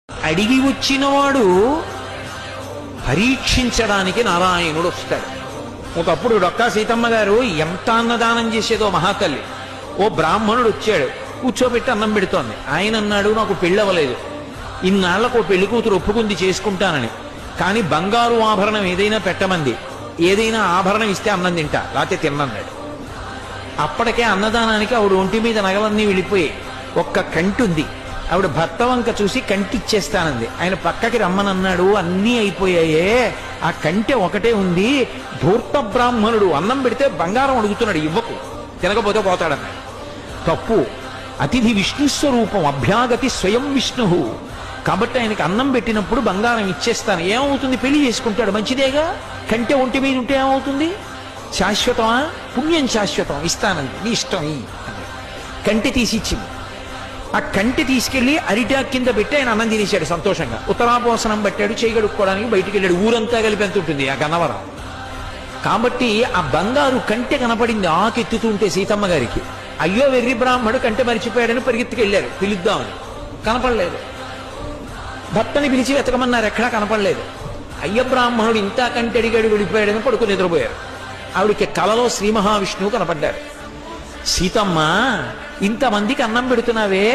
అడిగి వచ్చినవాడు పరీక్షించడానికి నారాయణుడు వస్తాడు. ఒకప్పుడు డొక్కా సీతమ్మ గారు ఎంత అన్నదానం చేసేదో మహాతల్లి. ఓ బ్రాహ్మణుడు వచ్చాడు, కూర్చోబెట్టి అన్నం పెడుతోంది. ఆయన అన్నాడు, నాకు పెళ్ళవలేదు, ఇన్నాళ్లకు పెళ్లి కూతురు ఒప్పుకుంది చేసుకుంటానని, కానీ బంగారు ఆభరణం ఏదైనా పెట్టమంది, ఏదైనా ఆభరణం ఇస్తే అన్నం తింటా, లేకపోతే తిన్నన్నాడు. అప్పటికే అన్నదానానికి ఆవిడ ఒంటి మీద నగలన్నీ వెళ్ళిపోయి ఒక్క కంటి ఉంది. ఆవిడ భర్త వంక చూసి కంటి ఇచ్చేస్తానంది. ఆయన పక్కకి రమ్మనన్నాడు, అన్నీ అయిపోయాయే, ఆ కంటె ఒకటే ఉంది. ధూర్త బ్రాహ్మణుడు అన్నం పెడితే బంగారం అడుగుతున్నాడు, ఇవ్వకు, తినకపోతే పోతాడన్నాడు. తప్పు. అతిథి విష్ణుస్వరూపం, అభ్యాగతి స్వయం విష్ణు. కాబట్టి ఆయనకి అన్నం పెట్టినప్పుడు బంగారం ఇచ్చేస్తాను. ఏమవుతుంది, పెళ్లి చేసుకుంటాడు, మంచిదేగా. కంటె ఒంటి మీద ఉంటే ఏమవుతుంది, శాశ్వతమా? పుణ్యం శాశ్వతం, ఇస్తానంది, నీ ఇష్టం ఈ. కంటె తీసి ఇచ్చింది. ఆ కంటె తీసుకెళ్లి అరిటాక్ కింద పెట్టి ఆయన అన్నం తినేశాడు సంతోషంగా. ఉత్తరాపోసనం పట్టాడు, చేయగడుక్కోవడానికి బయటికి వెళ్ళాడు. ఊరంతా కలిపి ఎంత ఉంటుంది ఆ గన్నవరం. కాబట్టి ఆ బంగారు కంటె కనపడింది ఆకెత్తుతుంటే సీతమ్మ గారికి. అయ్యో వెర్రి బ్రాహ్మడు కంటె మరిచిపోయాడని పరిగెత్తుకెళ్ళారు పిలుద్దామని. కనపడలేదు. భర్తని పిలిచి వెతకమన్నారు, ఎక్కడా కనపడలేదు. అయ్య బ్రాహ్మణుడు ఇంత కంటె అడిగాడు, వెళ్ళిపోయాడని పడుకుని నిద్రపోయారు. ఆవిడికి కలలో శ్రీ మహావిష్ణువు కనపడ్డారు. సీతమ్మ, ఇంతమందికి అన్నం పెడుతున్నావే,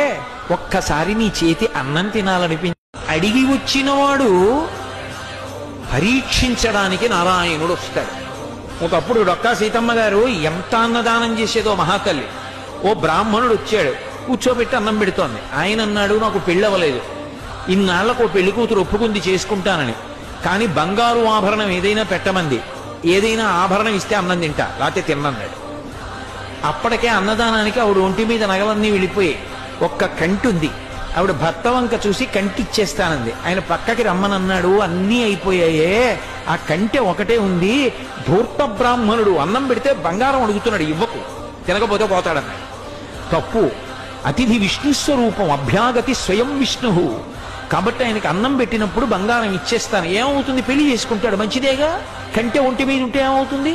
ఒక్కసారి నీ చేతి అన్నం తినాలనిపించి. అడిగి వచ్చినవాడు పరీక్షించడానికి నారాయణుడు వస్తాడు. ఒకప్పుడు డొక్కా సీతమ్మ గారు ఎంత అన్నదానం చేసేదో మహాతల్లి. ఓ బ్రాహ్మణుడు వచ్చాడు, కూర్చోబెట్టి అన్నం పెడుతోంది. ఆయన అన్నాడు, నాకు పెళ్ళవలేదు, ఇన్నాళ్లకు పెళ్లి కూతురు ఒప్పుకుంది చేసుకుంటానని, కానీ బంగారు ఆభరణం ఏదైనా పెట్టమంది, ఏదైనా ఆభరణం ఇస్తే అన్నం తింటా, లేకపోతే తిన్నన్నాడు. అప్పటికే అన్నదానానికి ఆవిడ ఒంటి మీద నగలన్నీ వెళ్ళిపోయి ఒక్క కంటి ఉంది. ఆవిడ భర్త వంక చూసి కంటి ఇచ్చేస్తానంది. ఆయన పక్కకి రమ్మనన్నాడు, అన్నీ అయిపోయాయే, ఆ కంటె ఒకటే ఉంది. ధూర్త బ్రాహ్మణుడు అన్నం పెడితే బంగారం అడుగుతున్నాడు, ఇవ్వకు, తినకపోతే పోతాడన్నాడు. తప్పు. అతిథి విష్ణుస్వరూపం, అభ్యాగతి స్వయం విష్ణు. కాబట్టి ఆయనకి అన్నం పెట్టినప్పుడు బంగారం ఇచ్చేస్తాను. ఏమవుతుంది, పెళ్లి చేసుకుంటాడు, మంచిదేగా. కంటె ఒంటి మీద ఉంటే ఏమవుతుంది,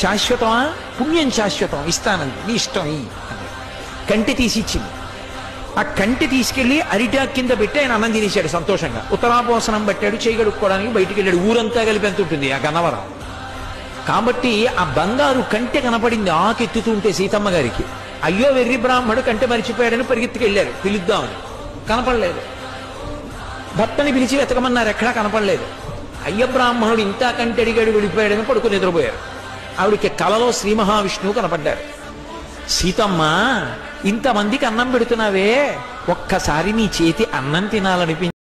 శాశ్వతమా? పుణ్యం శాశ్వతం, ఇస్తానంది, నీ ఇష్టం ఈ. కంటె తీసి ఇచ్చింది. ఆ కంటె తీసుకెళ్లి అరిటాక్ కింద పెట్టి ఆయన అన్నం తినేశాడు సంతోషంగా. ఉత్తరాపోసనం పట్టాడు, చేయగడుక్కోవడానికి బయటికి వెళ్ళాడు. ఊరంతా కలిపి ఎంత ఉంటుంది ఆ గన్నవరం. కాబట్టి ఆ బంగారు కంటె కనపడింది ఆకెత్తుతుంటే సీతమ్మ గారికి. అయ్యో వెర్రి బ్రాహ్మడు కంటె మరిచిపోయాడని పరిగెత్తుకెళ్ళారు పిలుద్దామని. కనపడలేదు. భర్తని పిలిచి వెతకమన్నారు, ఎక్కడా కనపడలేదు. అయ్య బ్రాహ్మణుడు ఇంత కంటె అడిగాడు, వెళ్ళిపోయాడని పడుకుని నిద్రపోయారు. ఆవిడికి కలలో శ్రీ మహావిష్ణువు కనపడ్డారు. సీతమ్మ, ఇంతమందికి అన్నం పెడుతున్నావే, ఒక్కసారి నీ చేతి అన్నం తినాలనిపించి.